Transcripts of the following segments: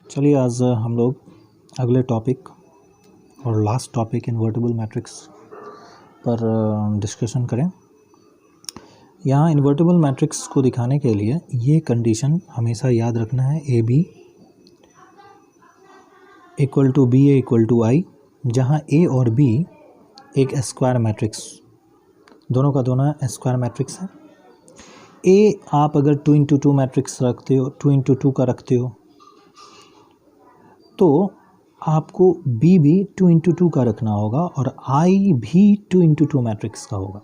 चलिए आज हम लोग अगले टॉपिक और लास्ट टॉपिक इन्वर्टिबल मैट्रिक्स पर डिस्कशन करें। यहाँ इन्वर्टिबल मैट्रिक्स को दिखाने के लिए ये कंडीशन हमेशा याद रखना है, A B equal to B A equal to I, जहाँ ए और बी एक स्क्वायर मैट्रिक्स, दोनों का दोनों स्क्वायर मैट्रिक्स है। ए आप अगर 2 इंटू 2 मैट्रिक्स रखते हो, 2 इंटू 2 का रखते हो, तो आपको बी भी 2 इंटू 2 का रखना होगा और आई भी 2 इंटू 2 मैट्रिक्स का होगा।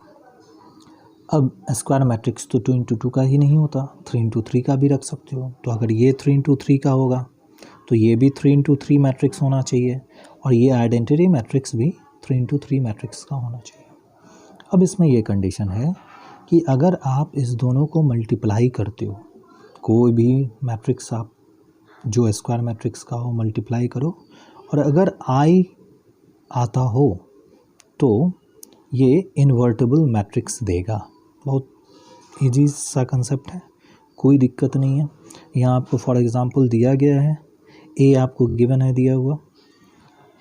अब स्क्वायर मैट्रिक्स तो 2 इंटू 2 का ही नहीं होता, 3 इंटू 3 का भी रख सकते हो। तो अगर ये 3 इंटू 3 का होगा तो ये भी 3 इंटू 3 मैट्रिक्स होना चाहिए और ये आइडेंटिटी मैट्रिक्स भी 3 इंटू 3 मैट्रिक्स का होना चाहिए। अब इसमें ये कंडीशन है कि अगर आप इस दोनों को मल्टीप्लाई करते हो, कोई भी मैट्रिक्स आप जो स्क्वायर मैट्रिक्स का हो मल्टीप्लाई करो और अगर आई आता हो तो ये इन्वर्टिबल मैट्रिक्स देगा। बहुत इजी सा कंसेप्ट है, कोई दिक्कत नहीं है। यहाँ आपको फॉर एग्जांपल दिया गया है, ए आपको गिवन है दिया हुआ,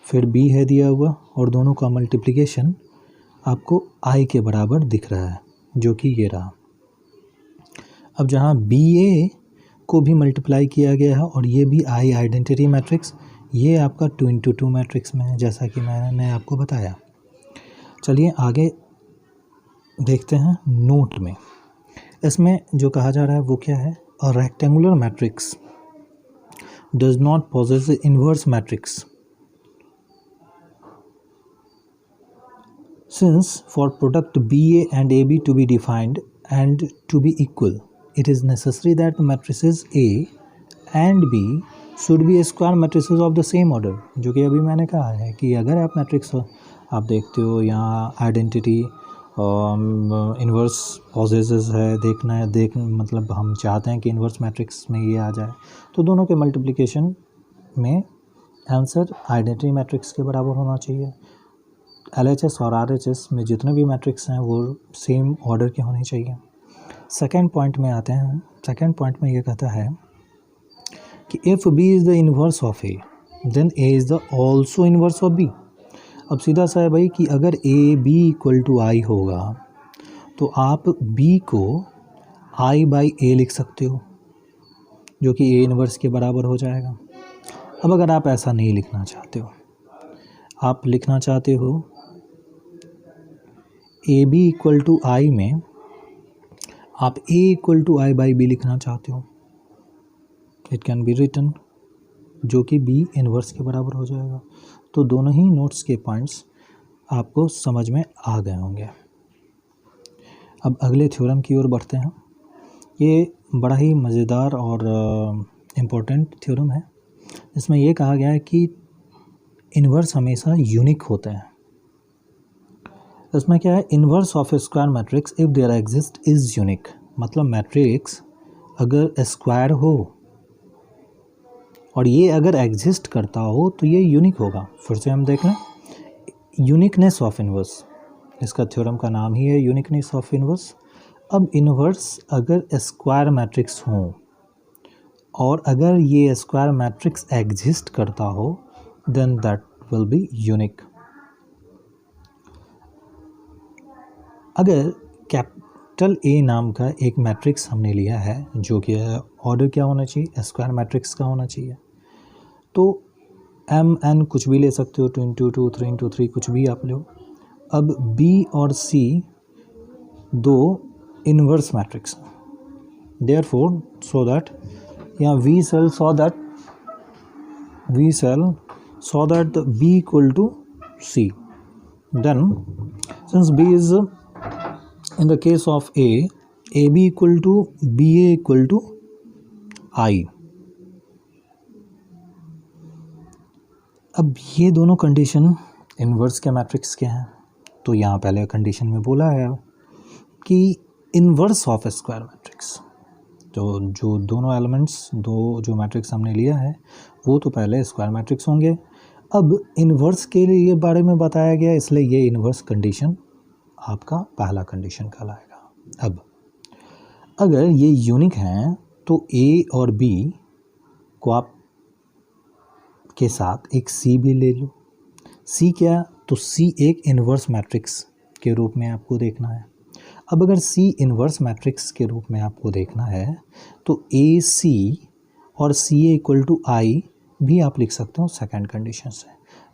फिर बी है दिया हुआ और दोनों का मल्टीप्लिकेशन आपको आई के बराबर दिख रहा है, जो कि ये रहा। अब जहाँ बी ए को भी मल्टीप्लाई किया गया है और ये भी आई आइडेंटिटी मैट्रिक्स, ये आपका 2 इंटू 2 मैट्रिक्स में है, जैसा कि मैंने आपको बताया। चलिए आगे देखते हैं नोट में। इसमें जो कहा जा रहा है वो क्या है, a rectangular matrix does not possess inverse matrix since for product B A and A B to be defined and to be equal it is necessary that matrices A and B should be square matrices of the same order। जो कि अभी मैंने कहा है कि अगर आप matrix आप देखते हो, यहाँ आइडेंटिटी इन्वर्स पॉजेसेस है, देखना है मतलब हम चाहते हैं कि इन्वर्स मैट्रिक्स में ये आ जाए, तो दोनों के मल्टीप्लिकेशन में आंसर आइडेंटिटी मैट्रिक्स के बराबर होना चाहिए। LHS और RHS में जितने भी मैट्रिक्स हैं वो सेम ऑर्डर के होने चाहिए। सेकेंड पॉइंट में आते हैं। सेकेंड पॉइंट में ये कहता है कि if B is the inverse of A then A is the also inverse of B. अब सीधा सा है भाई कि अगर A B equal to I होगा तो आप बी को आई बाई ए लिख सकते हो, जो कि ए इन्वर्स के बराबर हो जाएगा। अब अगर आप ऐसा नहीं लिखना चाहते हो, आप लिखना चाहते हो A B equal to I में आप a equal to I by B लिखना चाहते हो, इट कैन बी रिटन, जो कि b इन्वर्स के बराबर हो जाएगा। तो दोनों ही नोट्स के पॉइंट्स आपको समझ में आ गए होंगे। अब अगले थ्योरम की ओर बढ़ते हैं। ये बड़ा ही मज़ेदार और इम्पोर्टेंट थ्योरम है। इसमें यह कहा गया है कि इन्वर्स हमेशा यूनिक होते हैं। इसमें क्या है, inverse of a square matrix if there exist is unique. मतलब मैट्रिक्स अगर स्क्वायर हो और ये अगर एग्जिस्ट करता हो तो ये यूनिक होगा। फिर से हम देख लें, यूनिकनेस ऑफ इन्वर्स, इसका थ्योरम का नाम ही है यूनिकनेस ऑफ इन्वर्स। अब इन्वर्स अगर स्क्वायर मैट्रिक्स हो और अगर ये स्क्वायर मैट्रिक्स एग्जिस्ट करता हो then that will be unique. अगर कैपिटल ए नाम का एक मैट्रिक्स हमने लिया है, जो कि ऑर्डर क्या होना चाहिए, स्क्वायर मैट्रिक्स का होना चाहिए, तो एम एन कुछ भी ले सकते हो, 2 इंटू 2, 3 इंटू 3, कुछ भी आप लो। अब बी और सी दो inverse matrix, therefore so that या we sell so that B equal to C, then since B is in the case of A, AB equal to BA equal to I। अब ये दोनों condition inverse के matrix के हैं। तो यहाँ पहले कंडीशन में बोला है कि इन्वर्स ऑफ स्क्वायर मैट्रिक्स, तो जो दोनों एलिमेंट्स, दो जो मैट्रिक्स हमने लिया है वो तो पहले स्क्वायर मैट्रिक्स होंगे। अब इन्वर्स के लिए बारे में बताया गया, इसलिए ये इन्वर्स कंडीशन आपका पहला कंडीशन कहलाएगा। अब अगर ये यूनिक हैं तो ए और बी को आप के साथ एक सी भी ले लो। सी क्या, तो सी एक इन्वर्स मैट्रिक्स के रूप में आपको देखना है। अब अगर सी इन्वर्स मैट्रिक्स के रूप में आपको देखना है तो ए सी और सी ए इक्वल टू आई भी आप लिख सकते हो सेकंड कंडीशन से।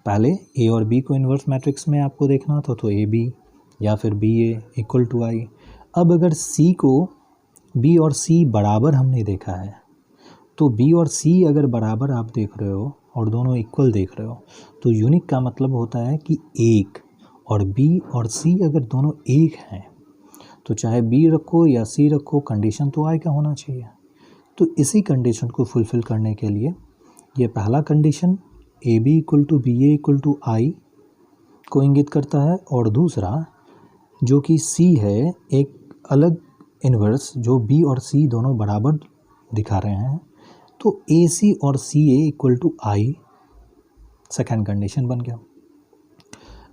पहले ए और बी को इन्वर्स मैट्रिक्स में आपको देखना था तो ए बी या फिर बी ए इक्वल टू आई। अब अगर सी को बी और सी बराबर हमने देखा है तो बी और सी अगर बराबर आप देख रहे हो और दोनों इक्वल देख रहे हो तो यूनिक का मतलब होता है कि एक, और बी और सी अगर दोनों एक हैं तो चाहे बी रखो या सी रखो कंडीशन तो आई का होना चाहिए। तो इसी कंडीशन को फुलफ़िल करने के लिए ये पहला condition A B equal to B A equal to I को इंगित करता है, और दूसरा जो कि सी है एक अलग इन्वर्स जो बी और सी दोनों बराबर दिखा रहे हैं, तो ए सी और C A equal to I second condition बन गया।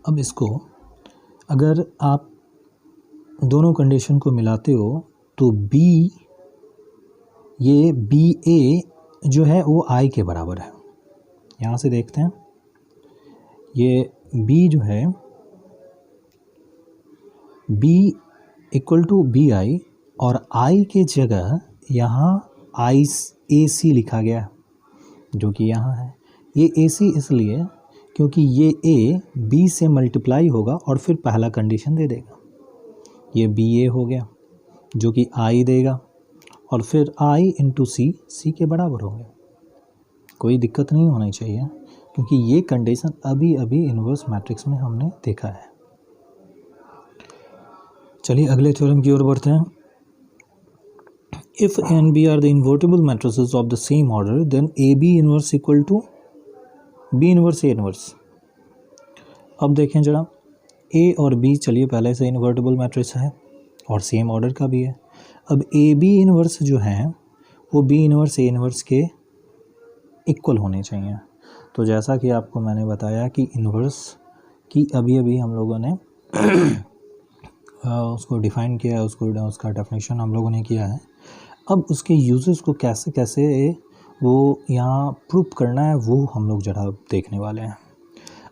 अब इसको अगर आप दोनों कंडीशन को मिलाते हो तो बी, ये बी ए जो है वो आई के बराबर है। यहाँ से देखते हैं, ये बी जो है B equal to B I और आई के जगह यहाँ आई ए सी लिखा गया है जो कि यहाँ है। ये ए सी इसलिए क्योंकि ये ए बी से मल्टीप्लाई होगा और फिर पहला कंडीशन दे देगा। ये बी ए हो गया जो कि आई देगा और फिर आई इंटू सी, सी के बराबर हो गया। कोई दिक्कत नहीं होनी चाहिए क्योंकि ये कंडीशन अभी अभी इन्वर्स मैट्रिक्स में हमने देखा है। चलिए अगले थ्योरम की ओर बढ़ते हैं। If A and B are the invertible matrices of the same order then A B inverse equal to B inverse A inverse. अब देखें जरा, ए और बी चलिए पहले से इन्वर्टिबल मैट्रिक्स है और सेम ऑर्डर का भी है। अब ए बी इन्वर्स जो है वो बी इन्वर्स ए इन्वर्स के इक्वल होने चाहिए। तो जैसा कि आपको मैंने बताया कि इन्वर्स की अभी अभी हम लोगों ने उसको डिफ़ाइन किया है, उसका डेफिनेशन हम लोगों ने किया है। अब उसके यूजेस को कैसे कैसे वो यहाँ प्रूव करना है वो हम लोग ज़रा देखने वाले हैं।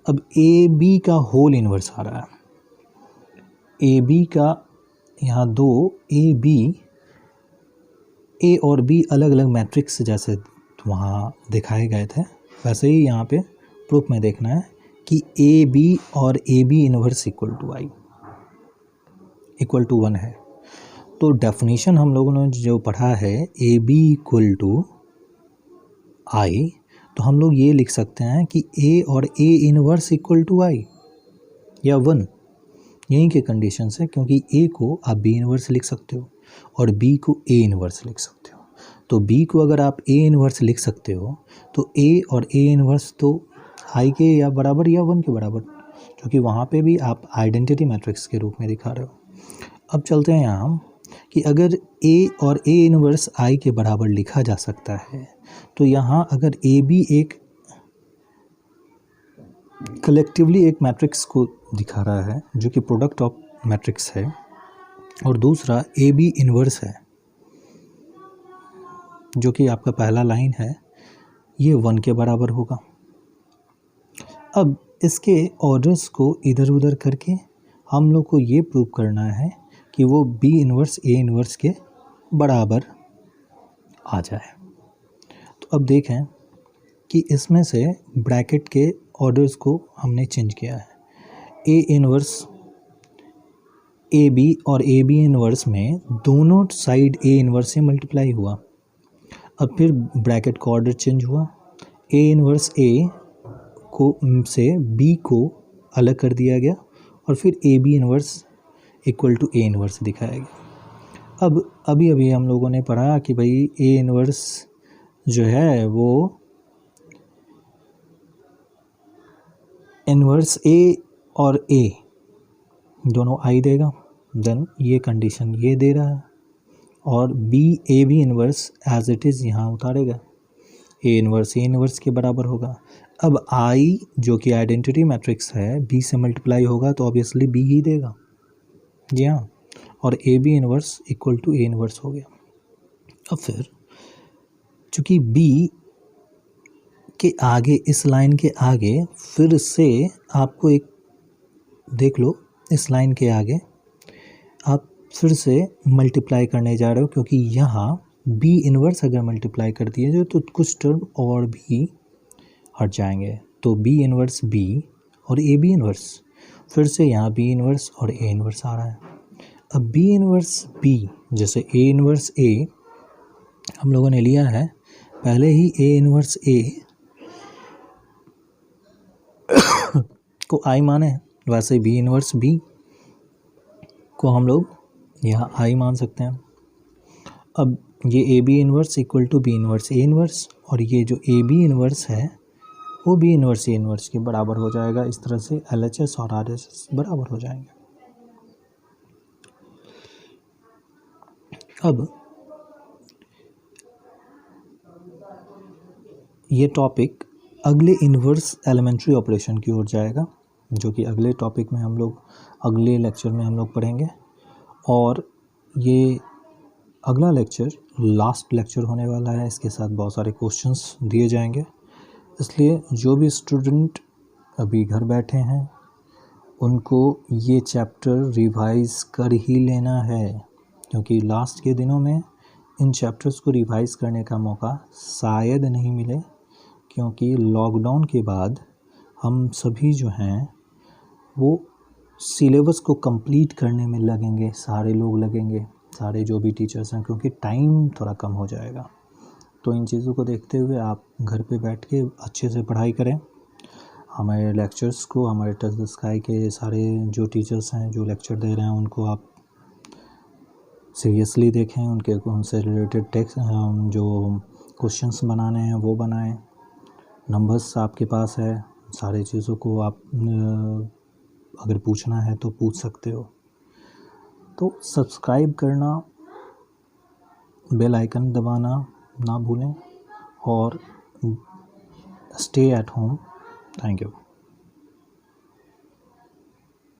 अब ए बी का होल इन्वर्स आ रहा है। ए बी का यहाँ दो ए बी, ए और बी अलग अलग मैट्रिक्स जैसे वहाँ दिखाए गए थे वैसे ही यहाँ पे प्रूफ में देखना है कि ए बी और A B inverse equal to I equal to 1 है। तो डेफिनेशन हम लोगों ने जो पढ़ा है ए बी इक्वल टू आई, तो हम लोग ये लिख सकते हैं कि ए और ए इन्वर्स इक्वल टू आई या 1, यहीं के कंडीशन है क्योंकि ए को आप बी इन्वर्स लिख सकते हो और बी को ए इन्वर्स लिख सकते हो। तो बी को अगर आप ए इन्वर्स लिख सकते हो तो ए और ए इन्वर्स तो आई के या बराबर या 1 के बराबर, क्योंकि वहाँ पे भी आप आइडेंटिटी मैट्रिक्स के रूप में दिखा रहे हो। अब चलते हैं यहाँ कि अगर ए और ए इन्वर्स आई के बराबर लिखा जा सकता है तो यहाँ अगर ए बी एक कलेक्टिवली एक मैट्रिक्स को दिखा रहा है जो कि प्रोडक्ट ऑफ मैट्रिक्स है और दूसरा ए बी इन्वर्स है जो कि आपका पहला लाइन है, ये 1 के बराबर होगा। अब इसके ऑर्डर्स को इधर उधर करके हम लोग को ये प्रूव करना है कि वो बी इन्वर्स ए इन्वर्स के बराबर आ जाए। तो अब देखें कि इसमें से ब्रैकेट के ऑर्डर्स को हमने चेंज किया है। ए इन्वर्स ए बी और ए बी इन्वर्स में दोनों साइड ए इन्वर्स से मल्टीप्लाई हुआ। अब फिर ब्रैकेट का ऑर्डर चेंज हुआ, ए इन्वर्स ए को से बी को अलग कर दिया गया और फिर A B inverse equal to A inverse दिखाया गया। अब अभी हम लोगों ने पढ़ा कि भाई ए इन्वर्स जो है वो इन्वर्स ए और ए दोनों आई देगा, देन ये कंडीशन ये दे रहा है और B A B inverse as it is यहाँ उतारेगा, ए इन्वर्स के बराबर होगा। अब आई जो कि आइडेंटिटी मैट्रिक्स है बी से मल्टीप्लाई होगा तो ऑब्वियसली बी ही देगा, जी हाँ, और A B inverse equal to A inverse हो गया। अब फिर चूँकि बी के आगे, इस लाइन के आगे फिर से आपको एक देख लो, इस लाइन के आगे आप फिर से मल्टीप्लाई करने जा रहे हो, क्योंकि यहाँ बी इन्वर्स अगर मल्टीप्लाई कर दिए जाए तो कुछ टर्म और भी हट जाएंगे। तो बी इन्वर्स बी और ए बी इन्वर्स, फिर से यहाँ बी इन्वर्स और ए इन्वर्स आ रहा है। अब बी इन्वर्स बी, जैसे ए इन्वर्स ए हम लोगों ने लिया है, पहले ही ए इन्वर्स ए को आई माने हैं, वैसे बी इन्वर्स बी को हम लोग यहाँ आई मान सकते हैं। अब ये A B inverse equal to B inverse A inverse, और ये जो ए बी इन्वर्स है वो बी इन्वर्स ए इन्वर्स के बराबर हो जाएगा। इस तरह से एल एच एस और आर एच एस बराबर हो जाएंगे। अब ये टॉपिक अगले इन्वर्स एलिमेंट्री ऑपरेशन की ओर जाएगा, जो कि अगले टॉपिक में हम लोग, अगले लेक्चर में हम लोग पढ़ेंगे। और ये अगला लेक्चर लास्ट लेक्चर होने वाला है, इसके साथ बहुत सारे क्वेश्चंस दिए जाएंगे। इसलिए जो भी स्टूडेंट अभी घर बैठे हैं उनको ये चैप्टर रिवाइज कर ही लेना है, क्योंकि लास्ट के दिनों में इन चैप्टर्स को रिवाइज करने का मौका शायद नहीं मिले, क्योंकि लॉकडाउन के बाद हम सभी जो हैं वो सिलेबस को कंप्लीट करने में लगेंगे, सारे लोग लगेंगे, सारे जो भी टीचर्स हैं, क्योंकि टाइम थोड़ा कम हो जाएगा। तो इन चीज़ों को देखते हुए आप घर पे बैठ के अच्छे से पढ़ाई करें। हमारे लेक्चर्स को, हमारे टच द स्काई के सारे जो टीचर्स हैं जो लेक्चर दे रहे हैं उनको आप सीरियसली देखें, उनसे रिलेटेड टेक्स्ट जो क्वेश्चंस बनाने हैं वो बनाएं। नंबर्स आपके पास है, सारे चीज़ों को आप अगर पूछना है तो पूछ सकते हो। तो सब्सक्राइब करना, बेल आइकन दबाना ना भूलें, और stay at home. Thank you.